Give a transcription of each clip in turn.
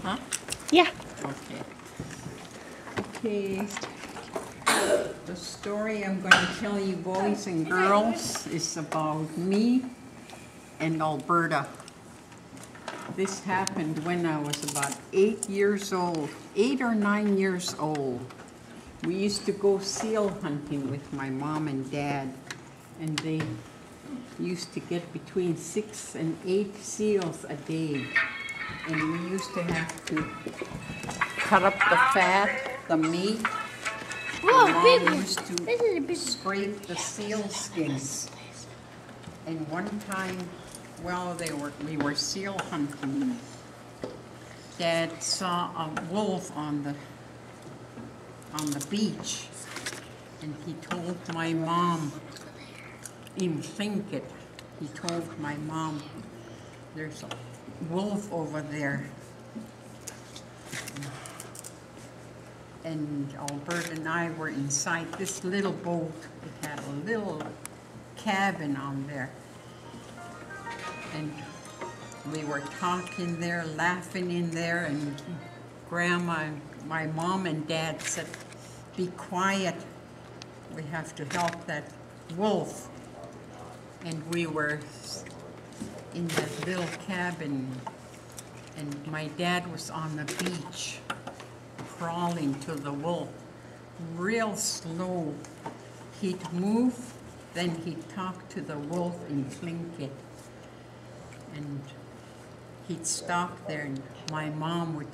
Huh? Yeah. Okay. Okay. The story I'm going to tell you, boys and girls, is about me and Alberta. This happened when I was about 8 years old, 8 or 9 years old. We used to go seal hunting with my mom and dad, and they used to get between 6 and 8 seals a day. And we used to have to cut up the fat, the meat. Whoa, My big mom one. used to This is a big scrape the seal skins. And one time, while we were seal hunting, Dad saw a wolf on the beach, and he told my mom in Tlingit, he told my mom, there's a wolf over there. And Alberta and I were inside this little boat. It had a little cabin on there. And we were talking there, laughing in there, and Grandma, my mom and Dad said, be quiet. We have to help that wolf. And we were in that little cabin, and my dad was on the beach, crawling to the wolf, real slow. He'd move, then he'd talk to the wolf in Tlingit. And he'd stop there, and my mom would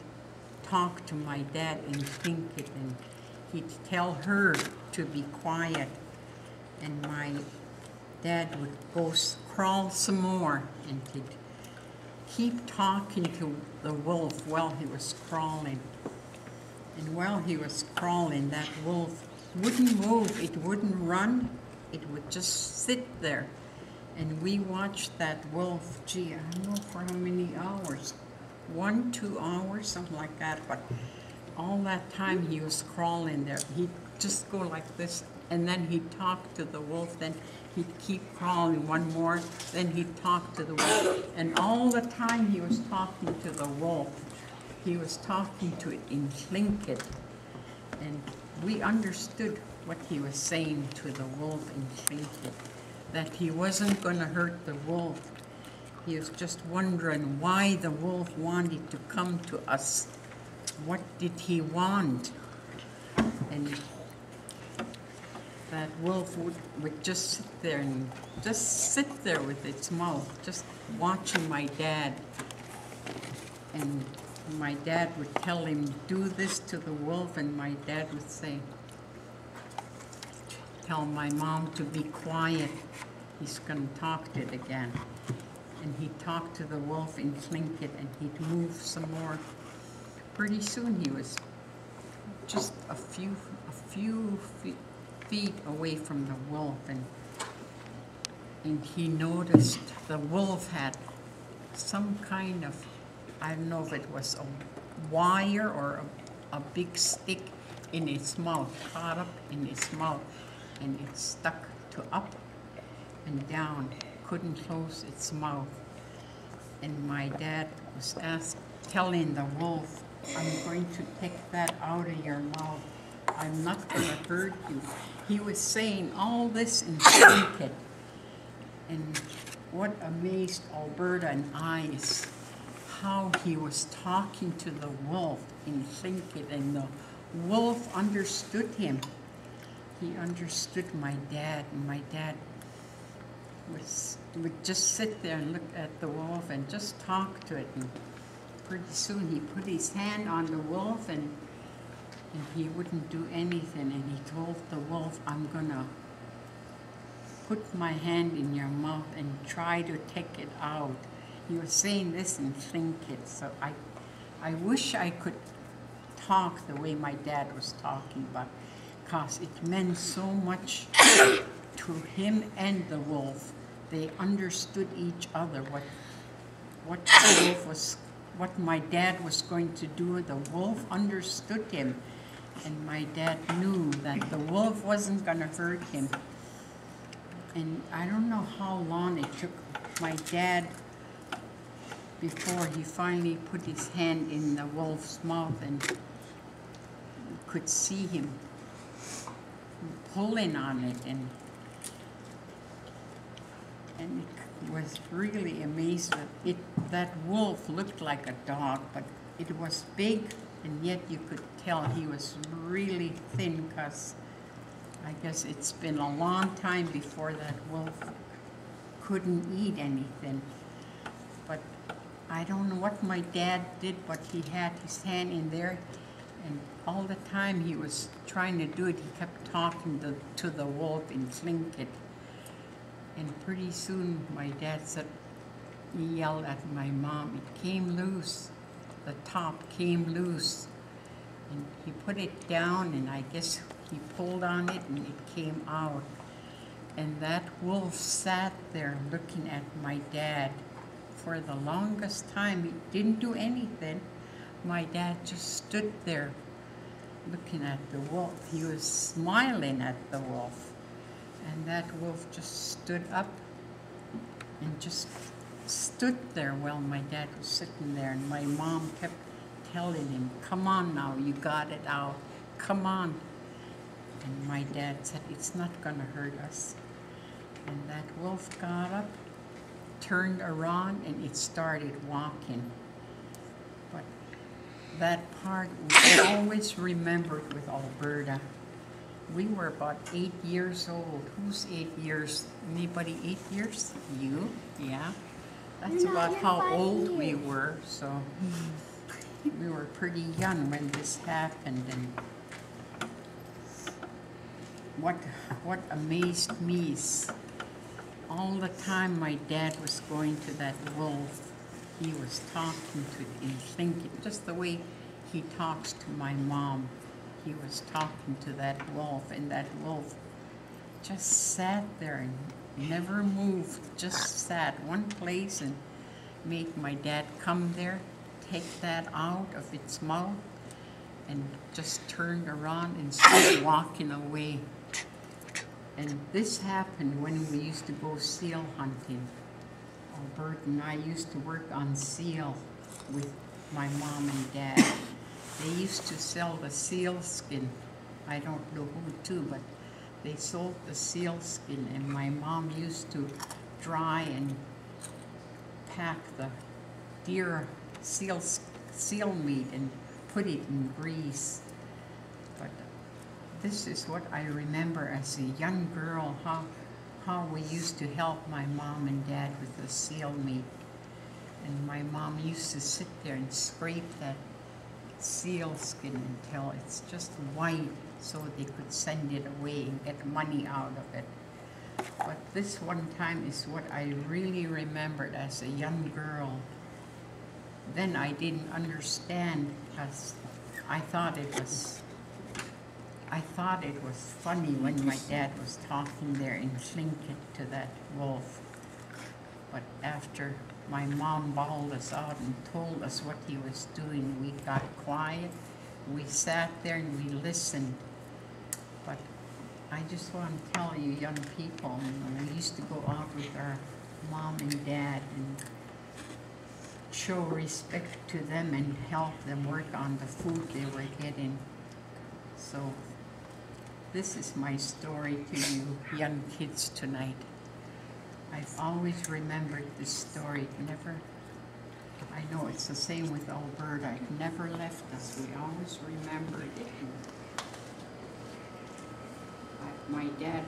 talk to my dad in Tlingit, and he'd tell her to be quiet. And my dad would go crawl some more, and he'd keep talking to the wolf while he was crawling. And while he was crawling, that wolf wouldn't move, it wouldn't run, it would just sit there. And we watched that wolf, gee, I don't know for how many hours, 1, 2 hours, something like that, but all that time he was crawling there. He'd just go like this, and then he'd talk to the wolf, then he'd keep crawling one more, then he'd talk to the wolf. And all the time he was talking to the wolf, he was talking to it in Tlingit. And we understood what he was saying to the wolf in Tlingit, that he wasn't going to hurt the wolf. He was just wondering why the wolf wanted to come to us. What did he want? And that wolf would just sit there and just sit there with its mouth, just watching my dad. And my dad would tell him, do this to the wolf, and my dad would say, tell my mom to be quiet. He's going to talk to it again. And he'd talk to the wolf in Tlingit, and he'd move some more. Pretty soon he was just a few feet away from the wolf, and he noticed the wolf had some kind of, I don't know if it was a wire or a big stick in its mouth, caught up in its mouth, and it stuck to up and down, couldn't close its mouth. And my dad was telling the wolf, I'm going to take that out of your mouth. I'm not going to hurt you. He was saying all this in Tlingit. And what amazed Alberta and I is how he was talking to the wolf in Tlingit, and the wolf understood him. He understood my dad, and my dad would just sit there and look at the wolf and just talk to it. And pretty soon he put his hand on the wolf, and he wouldn't do anything. And he told the wolf, I'm gonna put my hand in your mouth and try to take it out. He was saying this in Tlingit, so I wish I could talk the way my dad was talking, but because it meant so much to him and the wolf. They understood each other, what the wolf was, what my dad was going to do. The wolf understood him, and my dad knew that the wolf wasn't going to hurt him. And I don't know how long it took my dad before he finally put his hand in the wolf's mouth and you could see him pulling on it, and it was really amazing. That wolf looked like a dog, but it was big, and yet you could tell he was really thin, because I guess it's been a long time before that wolf couldn't eat anything. But I don't know what my dad did, but he had his hand in there, and all the time he was trying to do it, he kept talking to the wolf in Tlingit. And pretty soon my dad said, he yelled at my mom, it came loose. The top came loose. And he put it down, and I guess he pulled on it and it came out. And that wolf sat there looking at my dad for the longest time. He didn't do anything. My dad just stood there looking at the wolf. He was smiling at the wolf. And that wolf just stood up and just stood there while my dad was sitting there. And my mom kept telling him, come on now, you got it out, come on. And my dad said, it's not gonna hurt us. And that wolf got up, turned around, and it started walking. But that part we always remembered with Alberta. We were about 8 years old. Who's 8 years? Anybody 8 years? You? Yeah. That's about how old we were, so we were pretty young when this happened. And what amazed me is all the time my dad was going to that wolf, he was talking to it and thinking, just the way he talks to my mom. He was talking to that wolf, and that wolf just sat there and never moved, just sat one place and made my dad come there, take that out of its mouth, and just turned around and started walking away. And this happened when we used to go seal hunting. Albert and I used to work on seal with my mom and dad. They used to sell the seal skin. I don't know who to, but they sold the seal skin, and my mom used to dry and pack the deer seal meat and put it in grease. But this is what I remember as a young girl, how we used to help my mom and dad with the seal meat. And my mom used to sit there and scrape that seal skin until it's just white, so they could send it away and get money out of it. But this one time is what I really remembered as a young girl. Then I didn't understand, because I thought it was funny when my dad was talking there in Tlingit to that wolf. But after my mom bawled us out and told us what he was doing, we got quiet. We sat there and we listened. But I just want to tell you, young people, we used to go out with our mom and dad and show respect to them and help them work on the food they were getting. So this is my story to you young kids tonight. I've always remembered this story. I know it's the same with Alberta. It never left us. We always remembered it. My dad,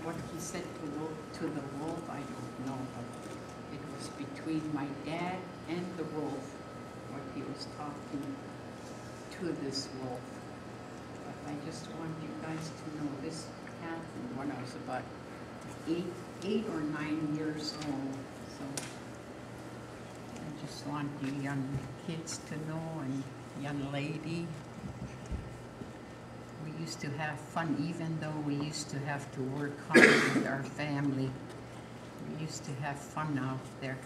what he said to the wolf, I don't know, but it was between my dad and the wolf, what he was talking to this wolf. But I just want you guys to know this happened when I was about 8 or 9 years old. So I just want you young kids to know, and young lady, we used to have fun, even though we used to have to work hard with our family. We used to have fun out there.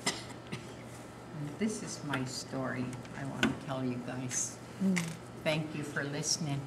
And this is my story I want to tell you guys. Thank you for listening.